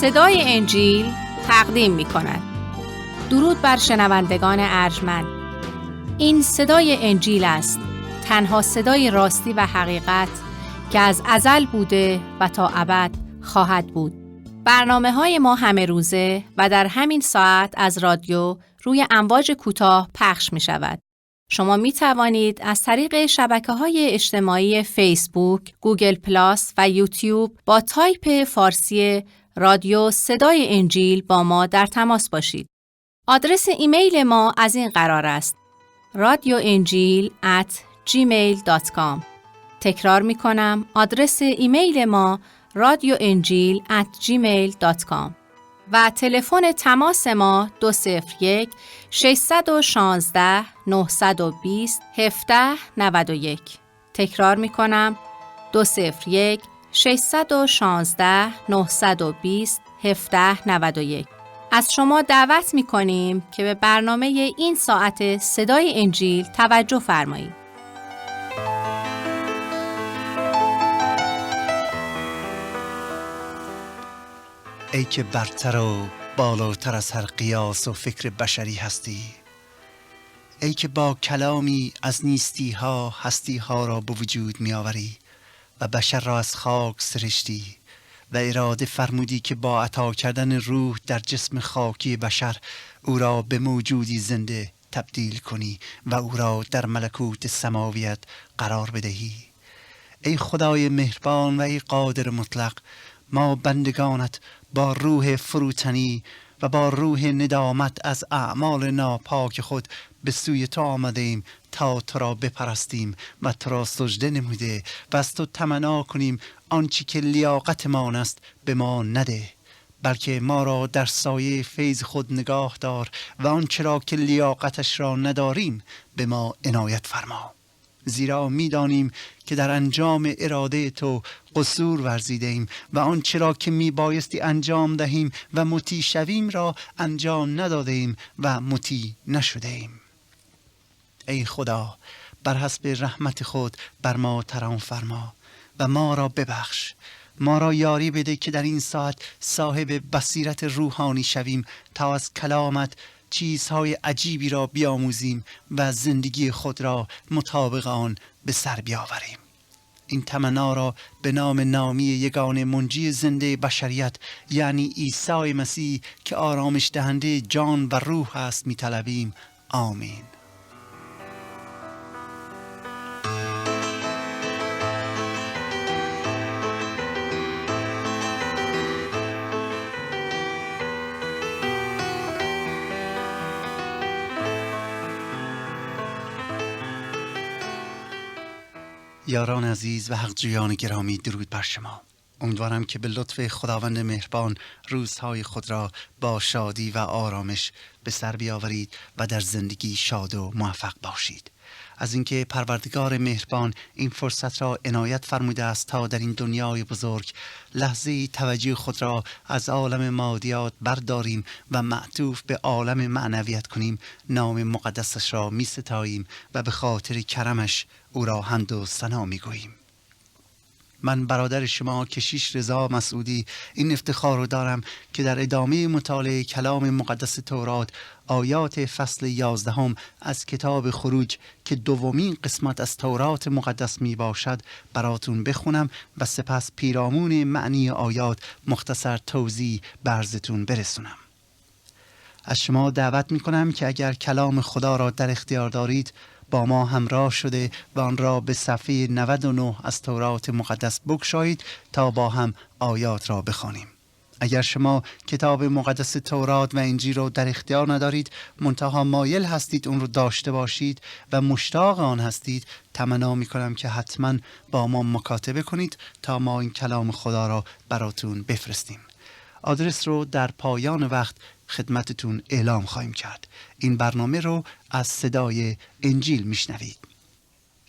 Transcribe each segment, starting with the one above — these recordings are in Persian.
صدای انجیل تقدیم می کند. درود بر شنوندگان ارجمند. این صدای انجیل است، تنها صدای راستی و حقیقت که از ازل بوده و تا ابد خواهد بود. برنامه‌های ما همه روزه و در همین ساعت از رادیو روی امواج کوتاه پخش می شود. شما می توانید از طریق شبکه‌های اجتماعی فیسبوک، گوگل پلاس و یوتیوب با تایپ فارسی رادیو صدای انجیل با ما در تماس باشید. آدرس ایمیل ما از این قرار است: radioenjil@gmail.com. تکرار می کنم، آدرس ایمیل ما radioenjil@gmail.com و تلفن تماس ما 201 616 920 1791. تکرار می کنم، 201 616 920 1791. از شما دعوت می کنیم که به برنامه این ساعت صدای انجیل توجه فرمایید. ای که برتر و بالاتر از هر قیاس و فکر بشری هستی، ای که با کلامی از نیستی ها هستی ها را به وجود می آوری و بشر را از خاک سرشتی و اراده فرمودی که با عطا کردن روح در جسم خاکی بشر او را به موجودی زنده تبدیل کنی و او را در ملکوت سماویت قرار بدهی. ای خدای مهربان و ای قادر مطلق، ما بندگانت با روح فروتنی و با روح ندامت از اعمال ناپاک خود به سوی تو آمدیم تا تو را بپرستیم و تو را سجده نموده و از تو تمنا کنیم آنچه که لیاقتمان است به ما نده، بلکه ما را در سایه فیض خود نگاه دار و آنچه را که لیاقتش را نداریم به ما عنایت فرما. زیرا می‌دانیم که در انجام اراده تو قصور ورزیدیم و آنچه را که میبایستی انجام دهیم و مطیع شویم را انجام ندادیم و مطیع نشدیم. ای خدا، بر حسب رحمت خود بر ما کرم فرما و ما را ببخش. ما را یاری بده که در این ساعت صاحب بصیرت روحانی شویم تا از کلامت چیزهای عجیبی را بیاموزیم و زندگی خود را مطابق آن به سر بیاوریم. این تمنا را به نام نامی یگانه منجی زنده بشریت یعنی عیسی مسیح که آرامش دهنده جان و روح است می‌طلبیم. آمین. یاران عزیز و حقجویان گرامی، درود بر شما. امیدوارم که به لطف خداوند مهربان روزهای خود را با شادی و آرامش به سر بیاورید و در زندگی شاد و موفق باشید. از اینکه پروردگار مهربان این فرصت را عنایت فرموده است تا در این دنیای بزرگ لحظه توجه خود را از عالم مادیات برداریم و معطوف به عالم معنویت کنیم، نام مقدسش را می ستاییم و به خاطر کرمش او را حمد و ثنا می گوییم. من برادر شما کشیش رضا مسعودی این افتخار رو دارم که در ادامه مطالعه کلام مقدس تورات آیات فصل 11 از کتاب خروج که دومین قسمت از تورات مقدس می باشد براتون بخونم و سپس پیرامون معنی آیات مختصر توضیح برزتون برسونم. از شما دعوت می کنم که اگر کلام خدا را در اختیار دارید با ما همراه شده و آن را به صفحه 99 از تورات مقدس بگشایید تا با هم آیات را بخوانیم. اگر شما کتاب مقدس تورات و انجیل را در اختیار ندارید منتها مایل هستید اون رو داشته باشید و مشتاق آن هستید، تمنا می‌کنم که حتما با ما مکاتبه کنید تا ما این کلام خدا را براتون بفرستیم. آدرس رو در پایان وقت خدمتتون اعلام خواهیم کرد. این برنامه رو از صدای انجیل میشنوید.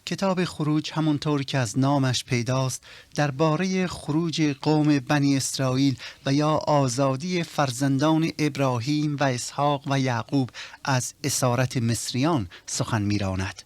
کتاب خروج همونطور که از نامش پیداست درباره خروج قوم بنی اسرائیل و یا آزادی فرزندان ابراهیم و اسحاق و یعقوب از اسارت مصریان سخن میراند.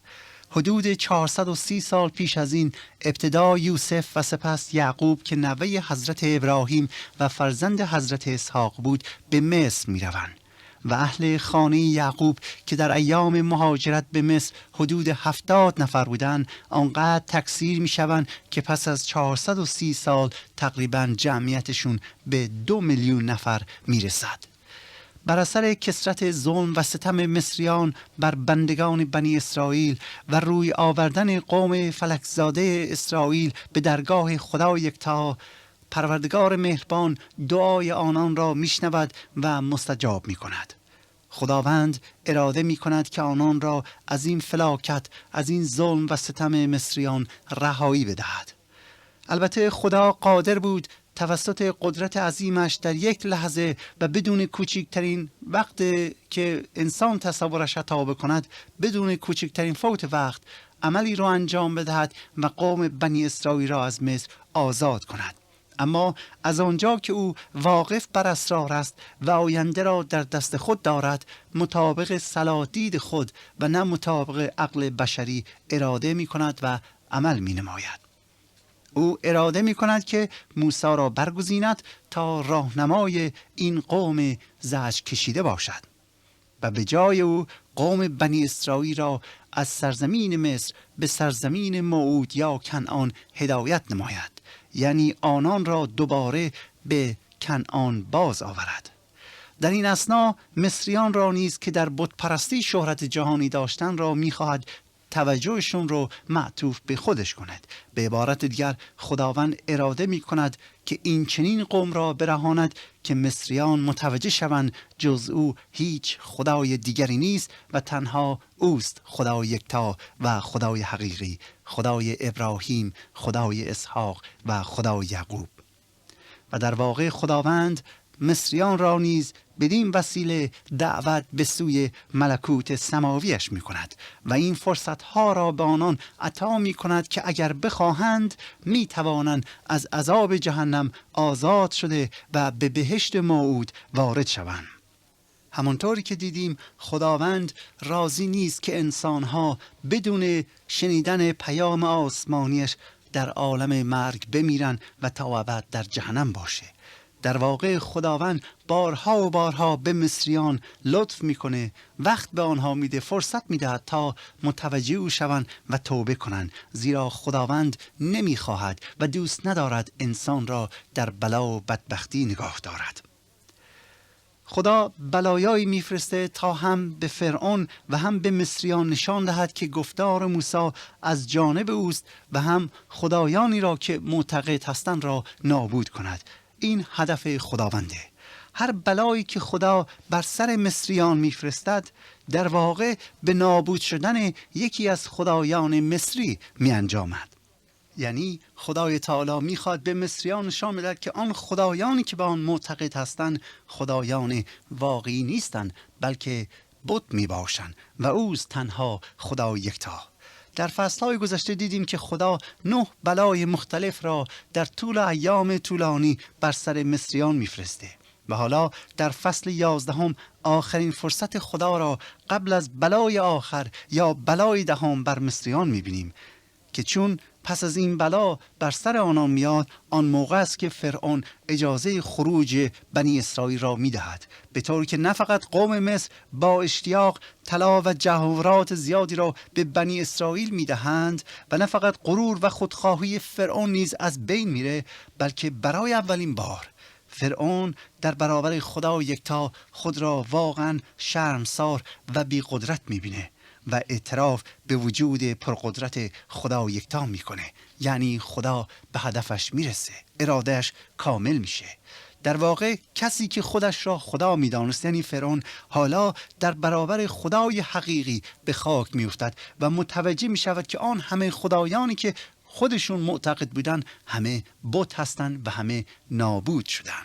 حدود 430 سال پیش از این ابتدا یوسف و سپس یعقوب که نوه حضرت ابراهیم و فرزند حضرت اسحاق بود به مصر می روند و اهل خانه یعقوب که در ایام مهاجرت به مصر حدود 70 نفر بودند آنقدر تکثیر می شوند که پس از 430 سال تقریبا جمعیتشون به 2 میلیون نفر می رسد. بر اثر کثرت ظلم و ستم مصریان بر بندگان بنی اسرائیل و روی آوردن قوم فلکزاده اسرائیل به درگاه خدا یکتا، پروردگار مهربان دعای آنان را میشنود و مستجاب می کند. خداوند اراده می کند که آنان را از این فلاکت، از این ظلم و ستم مصریان رهایی بدهد. البته خدا قادر بود توسط قدرت عظیمش در یک لحظه و بدون کوچکترین وقت که انسان تصورش عطا بکند، بدون کوچکترین فوت وقت عملی را انجام بدهد و قوم بنی اسرائیل را از مصر آزاد کند. اما از آنجا که او واقف بر اسرار است و آینده را در دست خود دارد، مطابق صلاح خود و نه مطابق عقل بشری اراده می کند و عمل می نماید. او اراده می کند که موسی را برگزیند تا راهنمای این قوم زجر کشیده باشد و به جای او قوم بنی اسرائیل را از سرزمین مصر به سرزمین موعود یا کنعان هدایت نماید، یعنی آنان را دوباره به کنعان باز آورد. در این اثنا مصریان را نیز که در بت پرستی شهرت جهانی داشتن را می‌خواهد توجهشون رو معطوف به خودش کند. به عبارت دیگر خداوند اراده می کند که این چنین قوم را برهاند که مصریان متوجه شوند جز او هیچ خدای دیگری نیست و تنها اوست خدای یکتا و خدای حقیقی، خدای ابراهیم، خدای اسحاق و خدای یعقوب. و در واقع خداوند مصریان را نیز بدین وسیله دعوت به سوی ملکوت سماویش می کند و این فرصتها را به آنان عطا می کند که اگر بخواهند می توانند از عذاب جهنم آزاد شده و به بهشت موعود وارد شوند. همانطوری که دیدیم خداوند راضی نیست که انسانها بدون شنیدن پیام آسمانیش در عالم مرگ بمیرن و تا ابد در جهنم باشه. در واقع خداوند بارها و بارها به مصریان لطف میکنه، وقت به آنها میده، فرصت میده تا متوجه او شوند و توبه کنند، زیرا خداوند نمیخواهد و دوست ندارد انسان را در بلا و بدبختی نگاه دارد. خدا بلایایی میفرسته تا هم به فرعون و هم به مصریان نشان دهد که گفتار موسی از جانب اوست و هم خدایانی را که معتقد هستند را نابود کند. این هدف خداونده. هر بلایی که خدا بر سر مصریان میفرستد در واقع به نابود شدن یکی از خدایان مصری می انجامد. یعنی خدای تعالی میخواد به مصریان نشان بدهد که آن خدایانی که به آن معتقد هستند خدایان واقعی نیستند، بلکه بت می باشند و اوست تنها خدای یکتا. در فصلهای گذشته دیدیم که خدا 9 بلای مختلف را در طول ایام طولانی بر سر مصریان میفرسته و حالا در فصل 11 آخرین فرصت خدا را قبل از بلای آخر یا بلای 10 بر مصریان میبینیم که چون پس از این بلا بر سر آنان میاد، آن موقع است که فرعون اجازه خروج بنی اسرائیل را میدهد، به طوری که نه فقط قوم مصر با اشتیاق طلا و جواهرات زیادی را به بنی اسرائیل میدهند و نه فقط غرور و خودخواهی فرعون نیز از بین میره، بلکه برای اولین بار فرعون در برابر خدا یکتا خود را واقعا شرمسار و بی قدرت میبینه و اعتراف به وجود پرقدرت خدا یکتا میکنه. یعنی خدا به هدفش میرسه، ارادهش کامل میشه. در واقع کسی که خودش را خدا میدانست، یعنی فرعون، حالا در برابر خدای حقیقی به خاک میافتد و متوجه میشود که آن همه خدایانی که خودشون معتقد بودن همه بت هستند و همه نابود شدن.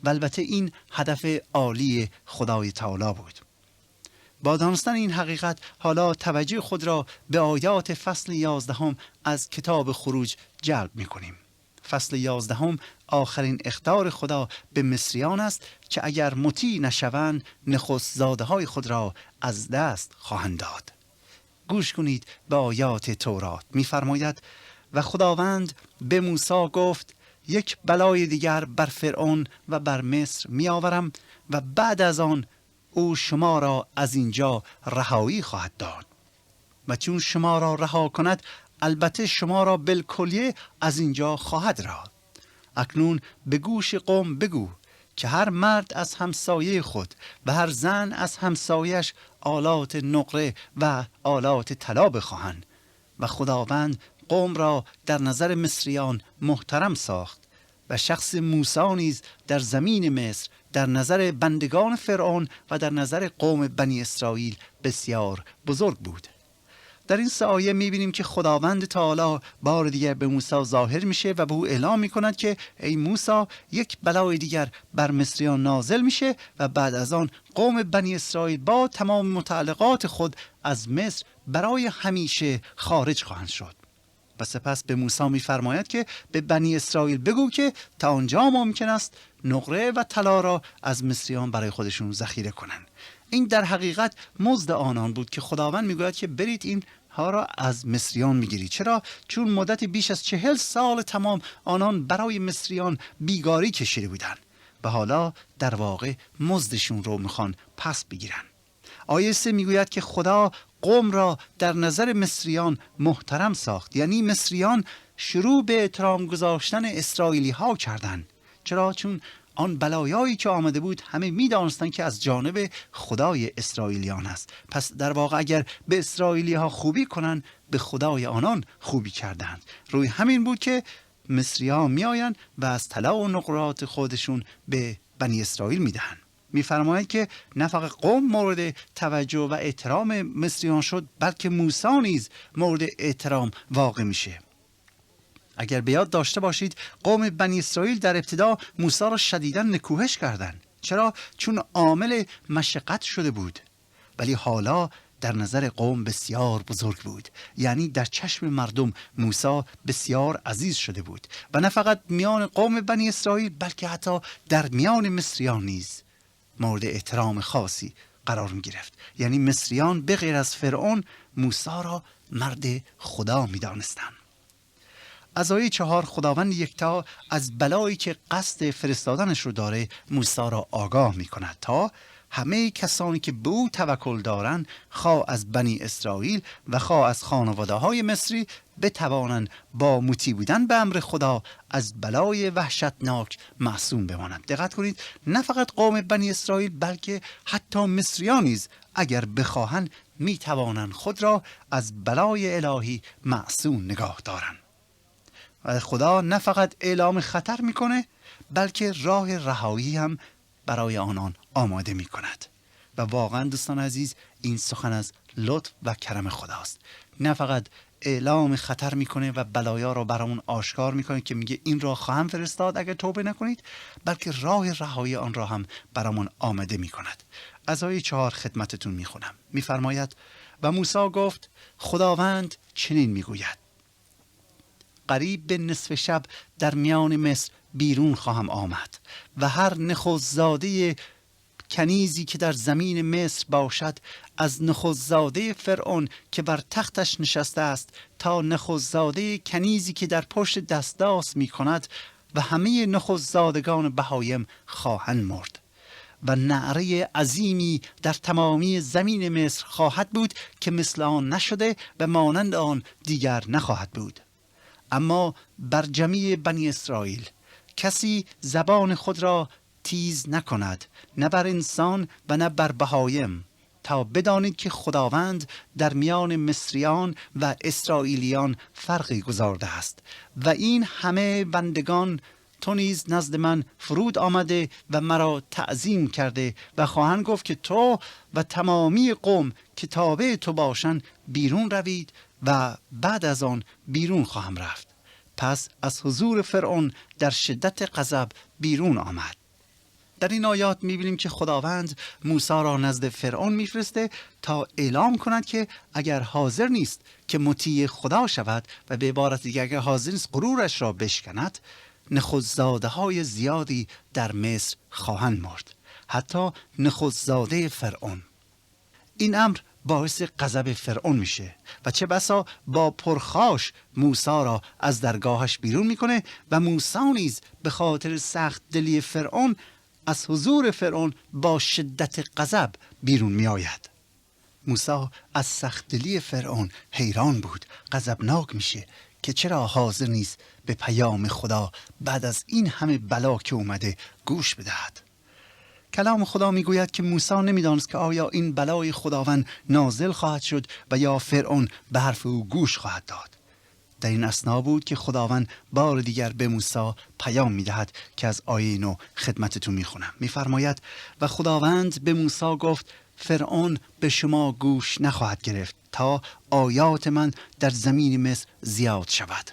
و البته این هدف عالی خدای تعالی بود. با دانستن این حقیقت حالا توجه خود را به آیات فصل 11 از کتاب خروج جلب می کنیم. فصل 11 آخرین اخطار خدا به مصریان است که اگر مطیع نشوند نخست زاده های خود را از دست خواهند داد. گوش کنید به آیات تورات. می‌فرماید و خداوند به موسی گفت یک بلای دیگر بر فرعون و بر مصر می‌آورم و بعد از آن او شما را از اینجا رهایی خواهد داد و چون شما را رها کند البته شما را بالکلیه از اینجا خواهد راند. اکنون به گوش قوم بگو که هر مرد از همسایه خود و هر زن از همسایش آلات نقره و آلات طلا بخواهند. و خداوند قوم را در نظر مصریان محترم ساخت و شخص موسی نیز در زمین مصر در نظر بندگان فرعون و در نظر قوم بنی اسرائیل بسیار بزرگ بود. در این سه آیه می‌بینیم که خداوند تعالی بار دیگر به موسی ظاهر میشه و به او اعلام میکند که ای موسی یک بلای دیگر بر مصریان نازل میشه و بعد از آن قوم بنی اسرائیل با تمام متعلقات خود از مصر برای همیشه خارج خواهند شد. و سپس به موسی می‌فرماید که به بنی اسرائیل بگو که تا آنجا ممکن است نقره و طلا را از مصریان برای خودشون ذخیره کنند. این در حقیقت مزد آنان بود که خداوند میگوید که برید این ها را از مصریان میگیرید. چرا؟ چون مدت بیش از 40 سال تمام آنان برای مصریان بیگاری کشیده بودند و حالا در واقع مزدشون رو میخوان پس بگیرن. آیه 3 میگوید که خدا قوم را در نظر مصریان محترم ساخت، یعنی مصریان شروع به احترام گذاشتن اسرائیلی ها کردند. چرا؟ چون آن بلایایی که آمده بود همه می‌دانستند که از جانب خدای اسرائیلیان است. پس در واقع اگر به اسرائیلی ها خوبی کنند به خدای آنان خوبی کردند. روی همین بود که مصریان میآیند و از طلا و نقرات خودشون به بنی اسرائیل میدهند. میفرماید که نه فقط قوم مورد توجه و احترام مصریان شد بلکه موسی نیز مورد احترام واقع میشه. اگر به یاد داشته باشید قوم بنی اسرائیل در ابتدا موسی را شدیداً نکوهش کردند. چرا؟ چون عامل مشقت شده بود، ولی حالا در نظر قوم بسیار بزرگ بود. یعنی در چشم مردم موسی بسیار عزیز شده بود و نه فقط میان قوم بنی اسرائیل بلکه حتی در میان مصریان نیز مورد احترام خاصی قرار می گرفت. یعنی مصریان به غیر از فرعون موسی را مرد خدا می دانستند. از آیه 4 خداوند یکتا از بلایی که قصد فرستادنش رو داره موسی را آگاه می کند تا همه کسانی که به او توکل دارند خواه از بنی اسرائیل و خواه از خانواده های مصری بتوانند با مطیع بودن به امر خدا از بلای وحشتناک معصوم بمانند. دقت کنید نه فقط قوم بنی اسرائیل بلکه حتی مصریان نیز اگر بخواهند می توانند خود را از بلای الهی معصوم نگاه دارند. و خدا نه فقط اعلام خطر میکنه بلکه راه رهایی هم برای آنان آماده می کند. و واقعا دوستان عزیز این سخن از لطف و کرم خداست. نه فقط اعلام خطر میکنه و بلایا را برامون آشکار میکنه که میگه این را خواهم فرستاد اگر توبه نکنید، بلکه راه رهایی آن را هم برامون آماده میکند. از آیه 4 خدمتتون میخونم. میفرماید و موسی گفت خداوند چنین میگوید قریب به نصف شب در میان مصر بیرون خواهم آمد و هر نخستزاده کنیزی که در زمین مصر باشد از نخستزاده فرعون که بر تختش نشسته است تا نخستزاده کنیزی که در پشت دستاس می کند و همه نخستزادگان بهایم خواهند مرد و نعره عظیمی در تمامی زمین مصر خواهد بود که مثل آن نشده و مانند آن دیگر نخواهد بود. اما بر جمیع بنی اسرائیل کسی زبان خود را تیز نکند، نه بر انسان و نه بر بهایم، تا بدانید که خداوند در میان مصریان و اسرائیلیان فرقی گذارده است و این همه بندگان تو نیز نزد من فرود آمده و مرا تعظیم کرده و خواهند گفت که تو و تمامی قوم که تابع تو باشند بیرون روید و بعد از آن بیرون خواهم رفت. پس از حضور فرعون در شدت غضب بیرون آمد. در این آیات می‌بینیم که خداوند موسی را نزد فرعون می‌فرسته تا اعلام کند که اگر حاضر نیست که مطیع خدا شود و به عبارت دیگر اگر حاضر نیست غرورش را بشکند، نخستزاده‌های زیادی در مصر خواهند مرد، حتی نخستزاده فرعون. این امر باعث غضب فرعون میشه و چه بسا با پرخاش موسی را از درگاهش بیرون میکنه و موسی نیز به خاطر سخت دلی فرعون از حضور فرعون با شدت غضب بیرون میآید. موسی از سخت دلی فرعون حیران بود، غضبناک میشه که چرا حاضر نیست به پیام خدا بعد از این همه بلا که اومده گوش بدهد. کلام خدا میگوید که موسی نمیدانست که آیا این بلای خداوند نازل خواهد شد و یا فرعون به حرف او گوش خواهد داد. در این اثنا بود که خداوند بار دیگر به موسی پیام میدهد که از آیه 9 خدمتتون میخونم. میفرماید و خداوند به موسی گفت فرعون به شما گوش نخواهد گرفت تا آیات من در زمین مصر زیاد شود.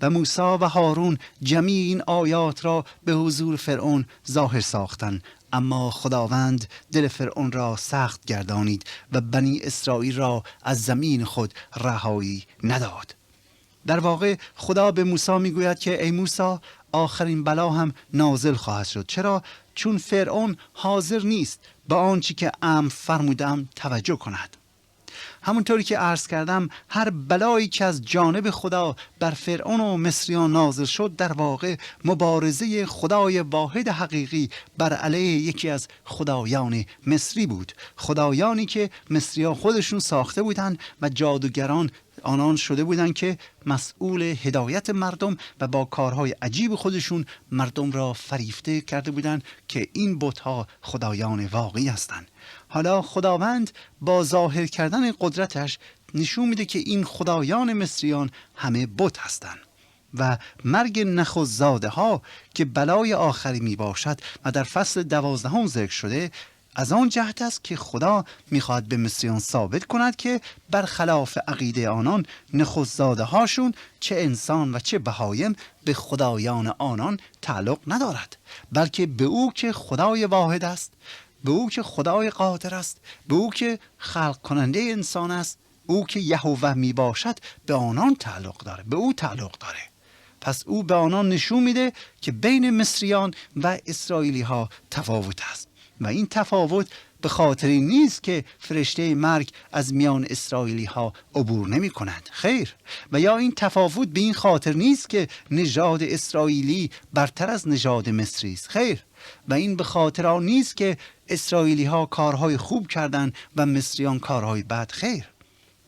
و موسی و هارون جمیع این آیات را به حضور فرعون ظاهر ساختند، اما خداوند دل فرعون را سخت گردانید و بنی اسرائیل را از زمین خود رهایی نداد. در واقع خدا به موسی میگوید که ای موسی، آخرین بلا هم نازل خواهد شد. چرا؟ چون فرعون حاضر نیست به آنچه که امر فرمودم توجه کند. همونطوری که عرض کردم هر بلایی که از جانب خدا بر فرعون و مصریان نازل شد در واقع مبارزه خدای واحد حقیقی بر علیه یکی از خدایان مصری بود، خدایانی که مصریان خودشون ساخته بودند و جادوگران آنان شده بودند که مسئول هدایت مردم و با کارهای عجیب خودشون مردم را فریفته کرده بودند که این بت‌ها خدایان واقعی هستند. حالا خداوند با ظاهر کردن قدرتش نشون میده که این خدایان مصریان همه بت هستند و مرگ نخست‌زاده ها که بلای آخری می باشد و در فصل 12 ذکر شده از آن جهت است که خدا میخواد به مصریان ثابت کند که برخلاف عقیده آنان نخست‌زاده هاشون چه انسان و چه بهایم به خدایان آنان تعلق ندارد، بلکه به او که خدای واحد است، به او که خدای قادر است، به او که خلق کننده انسان است، او که یهوه می باشد به آنان تعلق داره، به او تعلق داره. پس او به آنان نشون میده که بین مصریان و اسرائیلی ها تفاوت است و این تفاوت به خاطر این نیست که فرشته مرگ از میان اسرائیلی ها عبور نمی کند، خیر، و یا این تفاوت به این خاطر نیست که نژاد اسرائیلی برتر از نژاد مصری است، خیر، و این به خاطر آن نیست که اسرائیلی ها کارهای خوب کردند و مصریان کارهای بد، خیر.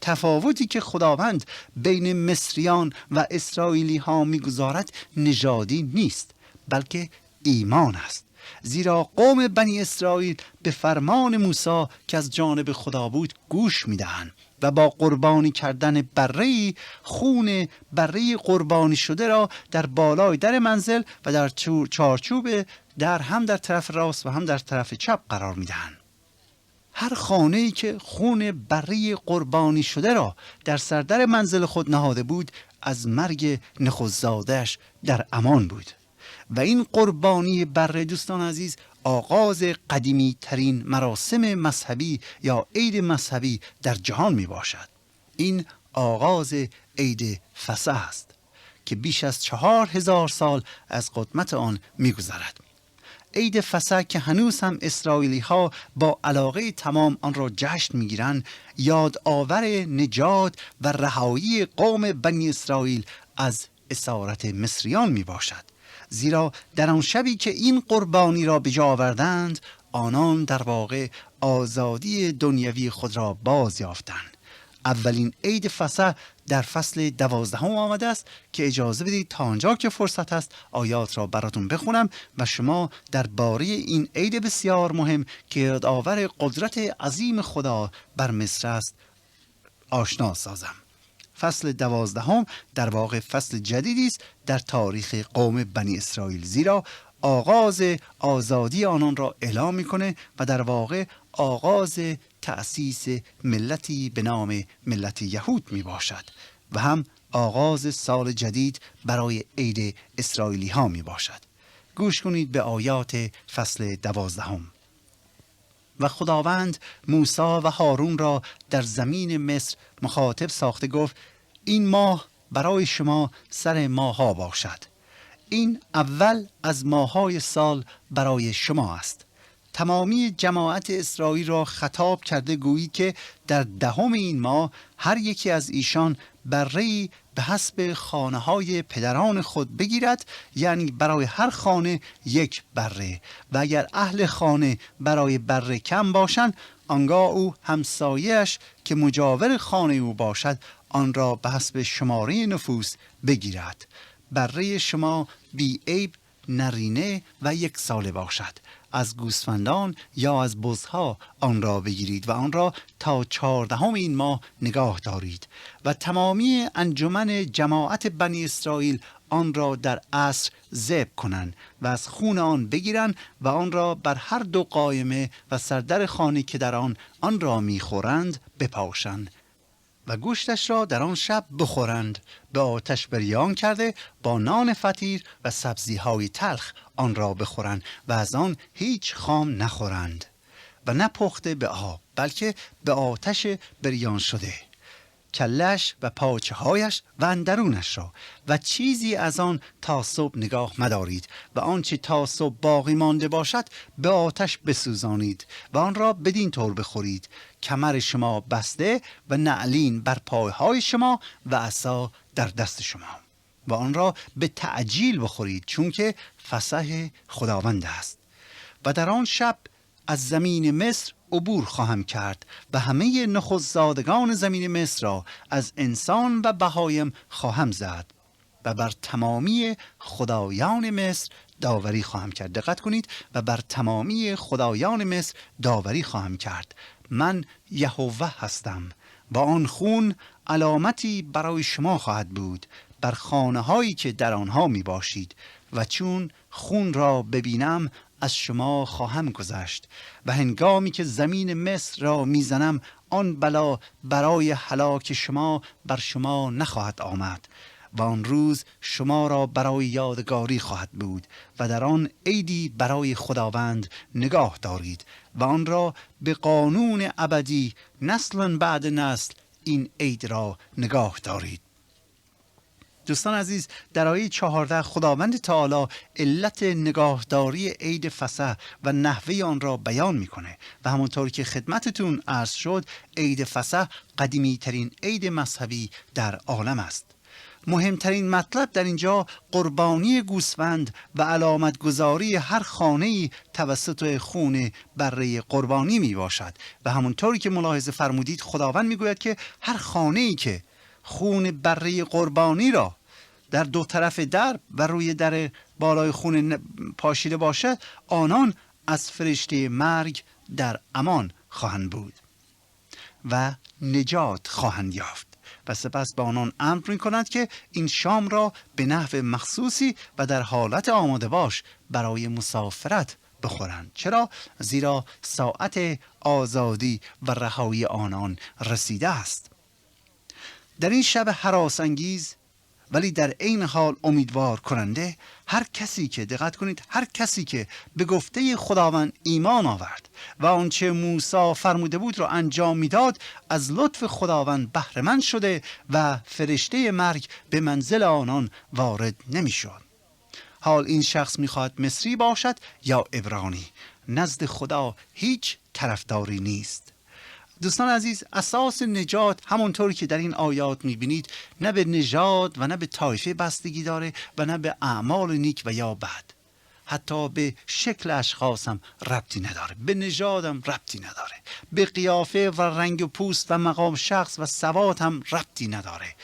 تفاوتی که خداوند بین مصریان و اسرائیلی ها میگذارد نژادی نیست بلکه ایمان است، زیرا قوم بنی اسرائیل به فرمان موسی که از جانب خدا بود گوش میدهند و با قربانی کردن بره‌ای خون بره قربانی شده را در بالای در منزل و در چارچوب در هم در طرف راست و هم در طرف چپ قرار میدهند. هر خانه‌ای که خون بره قربانی شده را در سردر منزل خود نهاده بود از مرگ نخست‌زاده‌اش در امان بود و این قربانی بره دوستان عزیز آغاز قدیمی ترین مراسم مذهبی یا عید مذهبی در جهان می باشد. این آغاز عید فسح است که بیش از 4000 سال از قدمت آن می گذرد. عید فسح که هنوز هم اسرائیلی ها با علاقه تمام آن را جشن می گیرند یادآور نجات و رهایی قوم بنی اسرائیل از اسارت مصریان می باشد، زیرا در آن شبی که این قربانی را به جا آوردند آنان در واقع آزادی دنیوی خود را باز یافتند. اولین عید فسح در فصل 12 آمده است که اجازه بدید تا آنجا که فرصت است آیات را براتون بخونم و شما درباره این عید بسیار مهم که یادآور قدرت عظیم خدا بر مصر است آشنا سازم. فصل 12 در واقع فصل جدیدی است در تاریخ قوم بنی اسرائیل، زیرا آغاز آزادی آنان را اعلام میکنه و در واقع آغاز تأسیس ملتی به نام ملت یهود می باشد و هم آغاز سال جدید برای عید اسرائیلی ها می باشد. گوش کنید به آیات فصل 12. و خداوند موسی و هارون را در زمین مصر مخاطب ساخته گفت این ماه برای شما سر ماها باشد، این اول از ماهای سال برای شما است، تمامی جماعت اسرائیل را خطاب کرده گویی که در 10 این ماه هر یکی از ایشان بره‌ای به حسب خانه‌های پدران خود بگیرد، یعنی برای هر خانه 1 بره، و اگر اهل خانه برای بره کم باشند، آنگاه او همسایه‌اش که مجاور خانه او باشد آن را به حسب شماره نفوس بگیرد. بره شما بی عیب، نرینه و 1 ساله باشد. از گوسفندان یا از بزها آن را بگیرید و آن را تا 14 این ماه نگاه دارید و تمامی انجمن جماعت بنی اسرائیل آن را در عصر ذبح کنند و از خون آن بگیرند و آن را بر هر 2 قائمه و سردر خانه که در آن را میخورند بپاشند و گوشتش را در آن شب بخورند، به آتش بریان کرده با نان فطیر و سبزی‌های تلخ آن را بخورند و از آن هیچ خام نخورند و نه پخته به آب، بلکه به آتش بریان شده، کلش و پاچه هایش و اندرونش را و چیزی از آن تا صبح نگاه مدارید و آنچه تا صبح باقی مانده باشد به آتش بسوزانید و آن را بدین طور بخورید: کمر شما بسته و نعلین بر پایهای شما و عصا در دست شما و آن را به تعجیل بخورید، چون که فسح خداوند است. و در آن شب از زمین مصر عبور خواهم کرد و همه نخستزادگان زمین مصر را از انسان و بهایم خواهم زد و بر تمامی خدایان مصر داوری خواهم کرد. دقت کنید: و بر تمامی خدایان مصر داوری خواهم کرد. من یهوه هستم و آن خون علامتی برای شما خواهد بود بر خانه هایی که در آنها می باشید و چون خون را ببینم از شما خواهم گذشت و هنگامی که زمین مصر را میزنم آن بلا برای هلاک شما بر شما نخواهد آمد و آن روز شما را برای یادگاری خواهد بود و در آن عیدی برای خداوند نگاه دارید و آن را به قانون ابدی نسل بعد نسل این عید را نگاه دارید. دوستان عزیز، در آیه 14 خداوند تعالی علت نگاهداری عید فسح و نحوه آن را بیان میکنه و همونطور که خدمتتون عرض شد، عید فسح قدیمی ترین عید مذهبی در عالم است. مهمترین مطلب در اینجا قربانی گوسفند و علامت گذاری هر خانه‌ای توسط خون بره قربانی می باشد و همونطوری که ملاحظه فرمودید خداوند میگوید که هر خانه‌ای که خون بره قربانی را در 2 طرف در و روی در بالای خون پاشیده باشد، آنان از فرشته مرگ در امان خواهند بود و نجات خواهند یافت و سپس به آنان امر می کند که این شام را به نحو مخصوصی و در حالت آماده باش برای مسافرت بخورند. چرا؟ زیرا ساعت آزادی و رهایی آنان رسیده است. در این شب هراس انگیز ولی در عین حال امیدوار کننده، هر کسی که دقت کنید، هر کسی که به گفته خداوند ایمان آورد و آنچه موسی فرموده بود را انجام میداد، از لطف خداوند بهره مند شده و فرشته مرگ به منزل آنان وارد نمیشد. حال این شخص میخواهد مصری باشد یا عبرانی، نزد خدا هیچ طرفداری نیست. دوستان عزیز، اساس نجات همونطوری که در این آیات میبینید نه به نژاد و نه به طایفه بستگی داره و نه به اعمال نیک و یا بد. حتی به شکل اشخاص هم ربطی نداره، به نژاد هم ربطی نداره، به قیافه و رنگ و پوست و مقام شخص و سواد هم ربطی نداره.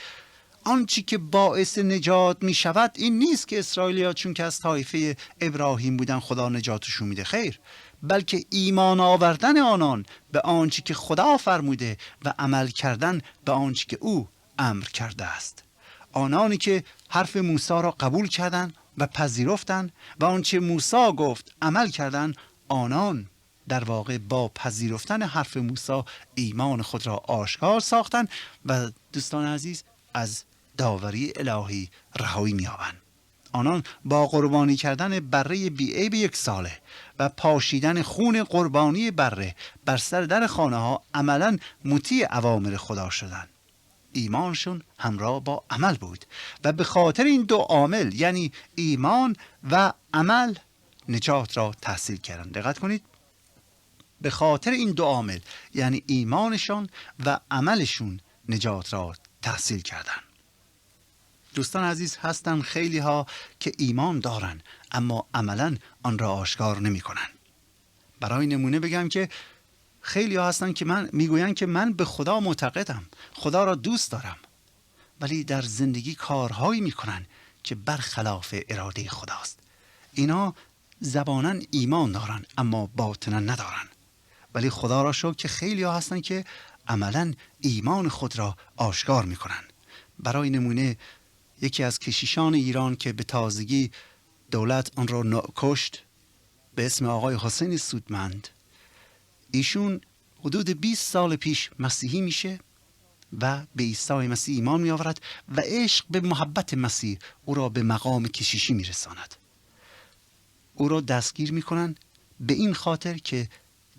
آنچه که باعث نجات می شود این نیست که اسرائیلی‌ها چون که از طایفه ابراهیم بودن خدا نجاتشون میده، خیر، بلکه ایمان آوردن آنان به آنچه که خدا فرموده و عمل کردن به آنچه که او امر کرده است. آنانی که حرف موسی را قبول کردند و پذیرفتند و آنچه موسی گفت عمل کردند، آنان در واقع با پذیرفتن حرف موسی ایمان خود را آشکار ساختند و دوستان عزیز از داوری الهی رهایی می‌یابند. آنان با قربانی کردن بره بیعیب 1 ساله و پاشیدن خون قربانی بره بر سر در خانه ها عملاً مطیع اوامر خدا شدند. ایمانشون همراه با عمل بود و به خاطر این 2 عامل یعنی ایمان و عمل نجات را تحصیل کردند. دقت کنید، به خاطر این دو عامل، یعنی ایمانشان و عملشون، نجات را تحصیل کردن. دوستان عزیز، هستن خیلی ها که ایمان دارن اما عملا آن را آشکار نمی کنن. برای نمونه بگم که خیلی ها هستن که میگوین که من به خدا معتقدم، خدا را دوست دارم، ولی در زندگی کارهایی میکنن که برخلاف اراده خداست. اینا زبانا ایمان دارن اما باطنا ندارن. ولی خدا را شکر که خیلی ها هستن که عملا ایمان خود را آشکار میکنن. برای نمونه یکی از کشیشان ایران که به تازگی دولت آن را کشت، به اسم آقای حسین سودمند، ایشون حدود 20 سال پیش مسیحی میشه و به عیسی مسیح ایمان می آورد و عشق به محبت مسیح او را به مقام کشیشی می رساند. او را دستگیر می کنن به این خاطر که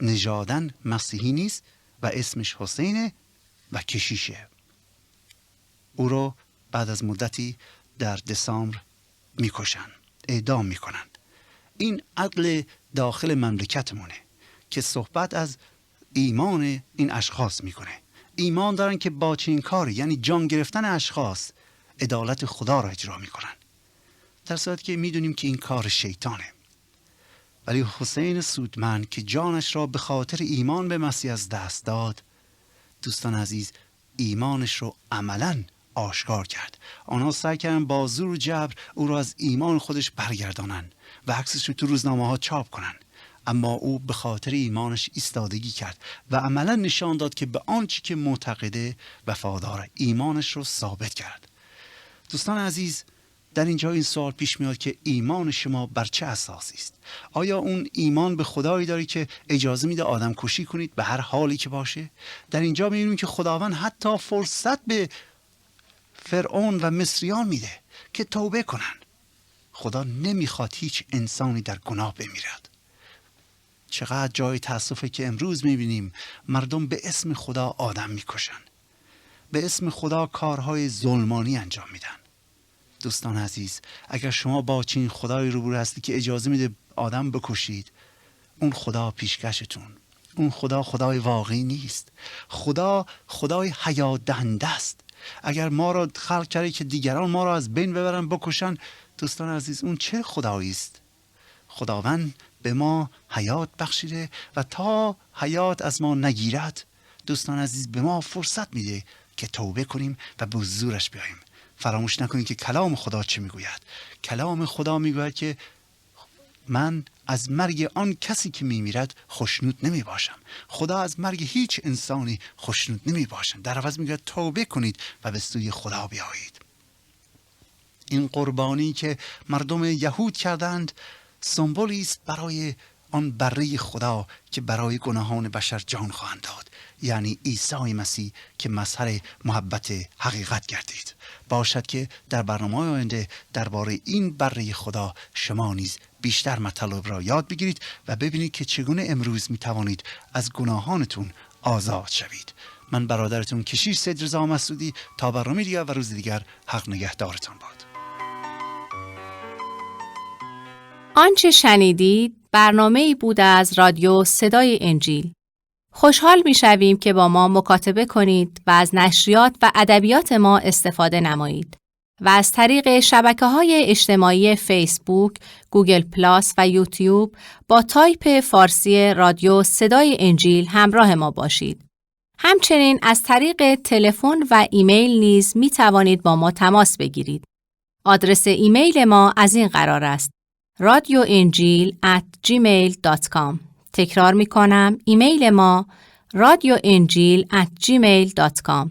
نژاداً مسیحی نیست و اسمش حسینه و کشیشه. او را بعد از مدتی در دسامبر می کشن، اعدام می کنن. این عدل داخل مملکتمونه که صحبت از ایمان این اشخاص می کنه. ایمان دارن که با چنین کاری، یعنی جان گرفتن اشخاص، عدالت خدا را اجرا میکنن، در صورتی که میدونیم که این کار شیطانه. ولی حسین سودمند که جانش را به خاطر ایمان به مسیح از دست داد، دوستان عزیز، ایمانش رو عملاً آشکار کرد. آنها سعی کردن با زور و جبر او را از ایمان خودش برگردانن و عکسش رو تو روزنامه ها چاپ کنن، اما او به خاطر ایمانش ایستادگی کرد و عملا نشان داد که به آنچه که معتقده وفاداره. ایمانش رو ثابت کرد. دوستان عزیز، در اینجا این سوال پیش میاد که ایمان شما بر چه اساسی است؟ آیا اون ایمان به خدایی داری که اجازه میده آدم کشی کنید به هر حالی که باشه؟ در اینجا میبینیم که خداوند حتی فرصت به فرعون و مصریان میده که توبه کنن. خدا نمیخواد هیچ انسانی در گناه بمیرد. چقدر جای تأسفه که امروز میبینیم مردم به اسم خدا آدم میکشن، به اسم خدا کارهای ظلمانی انجام میدن. دوستان عزیز، اگر شما با چنین خدای روبرو هستی که اجازه میده آدم بکشید، اون خدا پیشکشتون، اون خدا خدای واقعی نیست. خدا خدای حیات دهنده است. اگر ما را خلق کرده که دیگران ما را از بین ببرن بکشن، دوستان عزیز، اون چه خدایی است؟ خداوند به ما حیات بخشیده و تا حیات از ما نگیرد، دوستان عزیز، به ما فرصت میده که توبه کنیم و به حضورش بیاییم. فراموش نکنید که کلام خدا چه میگوید. کلام خدا میگوید که من از مرگ آن کسی که میمیرد خوشنود نمی باشم. خدا از مرگ هیچ انسانی خوشنود نمی باشد. در عوض میگوید توبه کنید و به سوی خدا بیایید. این قربانی که مردم یهود کردند سمبولی است برای آن بره خدا که برای گناهان بشر جان خواهند داد، یعنی عیسی مسیح که مظهر محبت حقیقت گردید. باشد که در برنامه آینده درباره این بره خدا شما نیز بیشتر مطالب را یاد بگیرید و ببینید که چگونه امروز می توانید از گناهانتون آزاد شوید. من برادرتون کشیش سید رضا مسعودی، تا برنامه دیگر و روز دیگر، حق نگهدارتان باد. آنچه شنیدید برنامه‌ای بود از رادیو صدای انجیل. خوشحال می‌شویم که با ما مکاتبه کنید و از نشریات و ادبیات ما استفاده نمایید و از طریق شبکه‌های اجتماعی فیسبوک، گوگل پلاس و یوتیوب با تایپ فارسی رادیو صدای انجیل همراه ما باشید. همچنین از طریق تلفن و ایمیل نیز می‌توانید با ما تماس بگیرید. آدرس ایمیل ما از این قرار است: radioinjil@gmail.com. تکرار می کنم، ایمیل ما radioinjil@gmail.com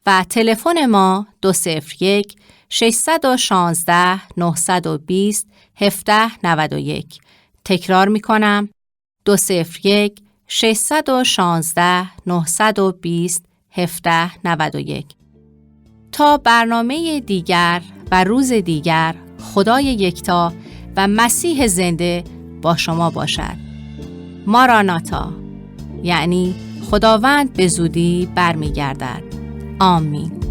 و تلفن ما 201 616 920 1791. تکرار می کنم، 201 616 920 1791. تا برنامه دیگر و روز دیگر، خدای یکتا و مسیح زنده با شما باشد. ماراناتا، یعنی خداوند به زودی برمیگردد. آمین.